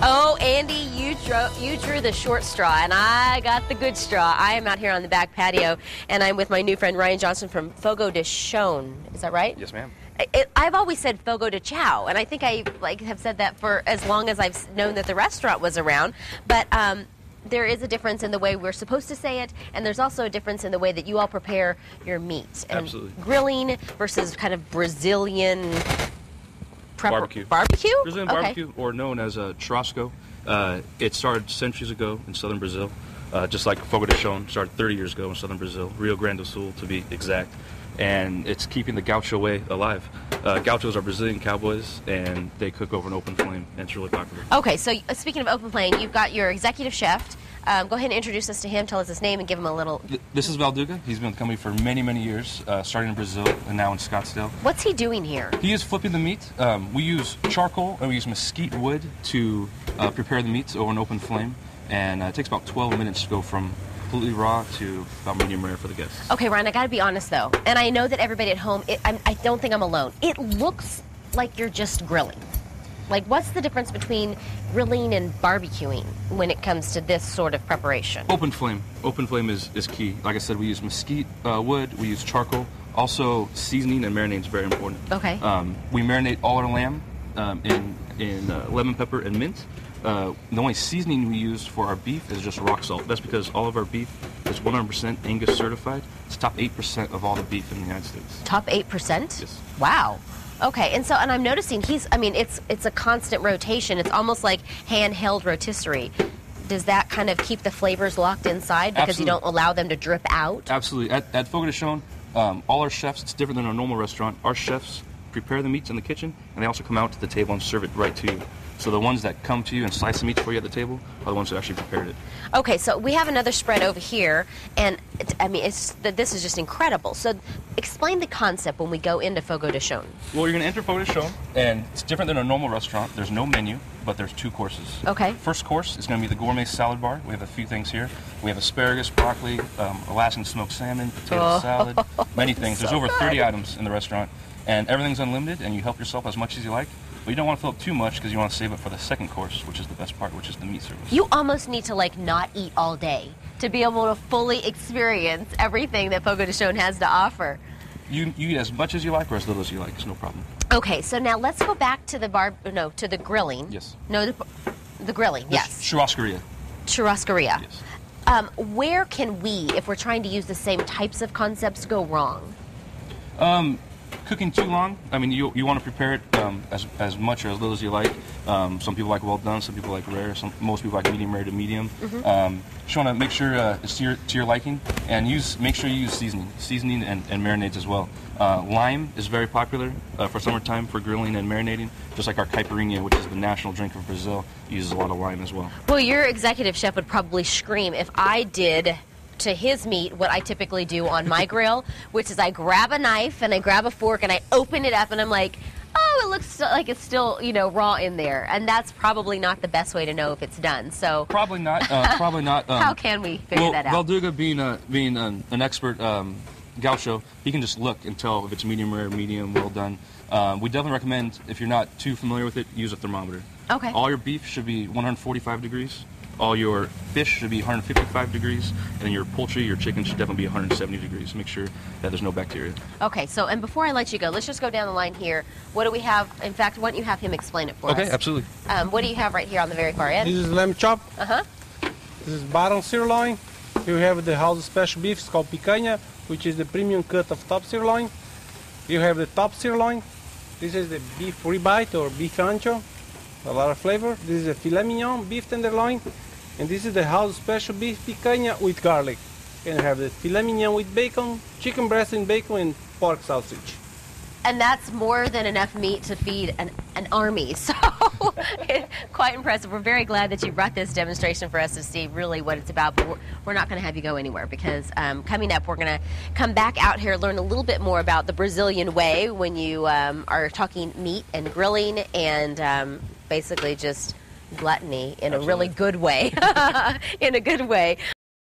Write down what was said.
Oh, Andy, you drew the short straw, and I got the good straw. I am out here on the back patio, and I'm with my new friend Ryan Johnson from Fogo de Chao. Is that right? Yes, ma'am. I've always said Fogo de Chao, and I think I have said that for as long as I've known that the restaurant was around. But there is a difference in the way we're supposed to say it, and there's also a difference in the way that you all prepare your meat. And absolutely. Grilling versus kind of Brazilian barbecue. Barbecue? Brazilian barbecue, or known as churrasco. It started centuries ago in southern Brazil, just like Fogo de Chao started 30 years ago in southern Brazil, Rio Grande do Sul to be exact. And it's keeping the gaucho way alive. Gauchos are Brazilian cowboys, and they cook over an open flame, and it's really popular. Okay, so speaking of open flame, you've got your executive chef. Go ahead and introduce us to him, tell us his name, and give him a little... This is Valduga. He's been with the company for many, many years, starting in Brazil and now in Scottsdale. What's he doing here? He is flipping the meat. We use charcoal, and we use mesquite wood to prepare the meats over an open flame, and it takes about 12 minutes to go from completely raw to about medium rare for the guests. Okay, Ryan, I gotta be honest though, and I know that everybody at home, I don't think I'm alone. It looks like you're just grilling. Like, what's the difference between grilling and barbecuing when it comes to this sort of preparation? Open flame. Open flame is key. Like I said, we use mesquite wood, we use charcoal. Also, seasoning and marinating is very important. Okay. We marinate all our lamb in lemon pepper and mint. The only seasoning we use for our beef is just rock salt. That's because all of our beef is 100% Angus certified. It's top 8% of all the beef in the United States. Top 8%? Yes. Wow. Okay, and I'm noticing it's a constant rotation. It's almost like handheld rotisserie. Does that kind of keep the flavors locked inside because Absolutely. you don't allow them to drip out? Absolutely. At Fogo de Chao, all our chefs, it's different than a normal restaurant. Our chefs prepare the meats in the kitchen, and they also come out to the table and serve it right to you. So the ones that come to you and slice the meat for you at the table are the ones who actually prepared it. Okay, so we have another spread over here, and this is just incredible. So explain the concept when we go into Fogo de Chao. Well, you're going to enter Fogo de Chao, and it's different than a normal restaurant. There's no menu, but there's 2 courses. Okay. First course is going to be the gourmet salad bar. We have a few things here. We have asparagus, broccoli, Alaskan smoked salmon, potato salad, many things. There's over 30 items in the restaurant, and everything's unlimited, and you help yourself as much as you like. But you don't want to fill up too much because you want to save it for the second course, which is the best part, which is the meat service. You almost need to not eat all day to be able to fully experience everything that Fogo de Chao has to offer. You eat as much as you like or as little as you like. It's no problem. Okay, so now let's go back to the to the grilling. Yes. No, the grilling. Yes. Churrascaria. Churrascaria. Yes. Where can we, if we're trying to use the same types of concepts, go wrong? Cooking too long, you want to prepare it as much or as little as you like. Some people like well done, some people like rare, most people like medium rare to medium. Mm-hmm. Just want to make sure it's to your liking, and make sure you use seasoning and marinades as well. Lime is very popular for summertime for grilling and marinating, just like our caipirinha, which is the national drink of Brazil, uses a lot of lime as well. Well, your executive chef would probably scream if I did to his meat what I typically do on my grill, which is I grab a knife and I grab a fork and I open it up and I'm like, oh, it looks like it's still, raw in there. And that's probably not the best way to know if it's done. So probably not. Probably not. How can we figure that out? Valduga, being an expert gaucho, he can just look and tell if it's medium rare, medium, well done. We definitely recommend, if you're not too familiar with it, use a thermometer. Okay. All your beef should be 145 degrees. All your fish should be 155 degrees, and your poultry, your chicken should definitely be 170 degrees. Make sure that there's no bacteria. Okay, so, and before I let you go, let's just go down the line here. What do we have? In fact, why don't you have him explain it for us? Okay, absolutely. What do you have right here on the very far end? This is lamb chop. Uh-huh. This is bottom sirloin. Here we have the house special beef, it's called picanha, which is the premium cut of top sirloin. You have the top sirloin. This is the beef ribeye or beef ancho. A lot of flavor. This is a filet mignon, beef tenderloin. And this is the house special beef picanha with garlic. And you have the filet mignon with bacon, chicken breast and bacon, and pork sausage. And that's more than enough meat to feed an army. So quite impressive. We're very glad that you brought this demonstration for us to see really what it's about. But we're not going to have you go anywhere because coming up, we're going to come back out here, learn a little bit more about the Brazilian way when you are talking meat and grilling and basically just gluttony in a really good way. In a good way.